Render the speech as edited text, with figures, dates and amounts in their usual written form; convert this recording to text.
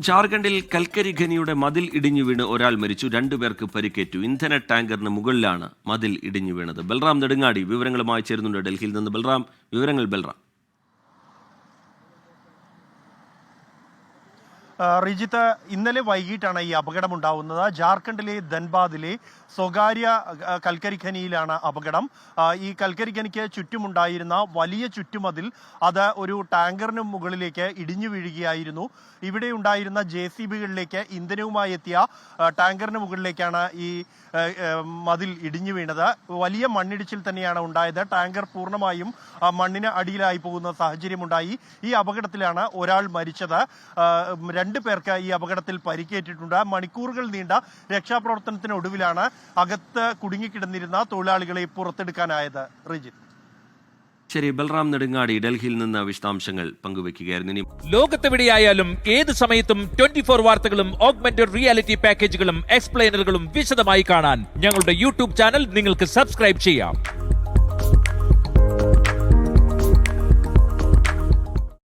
ജാർഖണ്ഡിൽ കൽക്കരി ഖനിയുടെ മതിൽ ഇടിഞ്ഞു വീണ് ഒരാൾ മരിച്ചു, രണ്ടുപേർക്ക് പരിക്കേറ്റു. ഇന്ധന ടാങ്കറിന് മുകളിലാണ് മതിൽ ഇടിഞ്ഞു വീണത്. ബൽറാം നെടുങ്ങാടി വിവരങ്ങളുമായി ചേരുന്നുണ്ട് ഡൽഹിയിൽ നിന്ന്. ബൽറാം, ബൽറാം. റിജിത്ത്, ഇന്നലെ വൈകിട്ടാണ് ഈ അപകടമുണ്ടാവുന്നത്. ജാർഖണ്ഡിലെ ധൻബാദിലെ സ്വകാര്യ കൽക്കരി ഖനിയിലാണ് അപകടം. ഈ കൽക്കരി ഖനിക്ക് ചുറ്റുമുണ്ടായിരുന്ന വലിയ ചുറ്റുമതിൽ അത് ഒരു ടാങ്കറിന് മുകളിലേക്ക് ഇടിഞ്ഞു വീഴുകയായിരുന്നു. ഇവിടെ ഉണ്ടായിരുന്ന JCBകളിലേക്ക് ഇന്ധനവുമായി എത്തിയ ടാങ്കറിന് മുകളിലേക്കാണ് ഈ മതിൽ ഇടിഞ്ഞു വീണത്. വലിയ മണ്ണിടിച്ചിൽ തന്നെയാണ് ഉണ്ടായത്. ടാങ്കർ പൂർണ്ണമായും മണ്ണിന് അടിയിലായി പോകുന്ന സാഹചര്യമുണ്ടായി. ഈ അപകടത്തിലാണ് ഒരാൾ മരിച്ചത്. 2 പേർക്ക് ഈ അപകടത്തിൽ പരിക്കേറ്റിട്ടുണ്ട്. മണിക്കൂറുകൾ നീണ്ട രക്ഷാപ്രവർത്തനത്തിനൊടുവിലാണ് അകത്ത് കുടുങ്ങിക്കിടന്നിരുന്ന തൊഴിലാളികളെ പുറത്തെടുക്കാനായത്. റിജിത്ത്, ശരി. ബൽറാം നെടുങ്ങാടി ഡൽഹിയിൽ നിന്ന് വിശദാംശങ്ങൾ പങ്കുവെക്കുകയായിരുന്നു. ലോകത്തെവിടെയായാലും ഏത് സമയത്തും 24 വാർത്തകളും ഓഗ്മെന്റഡ് റിയാലിറ്റി പാക്കേജുകളും എക്സ്പ്ലെയിനറുകളും വിശദമായി കാണാൻ ഞങ്ങളുടെ YouTube ചാനൽ നിങ്ങൾക്ക് സബ്സ്ക്രൈബ് ചെയ്യാം.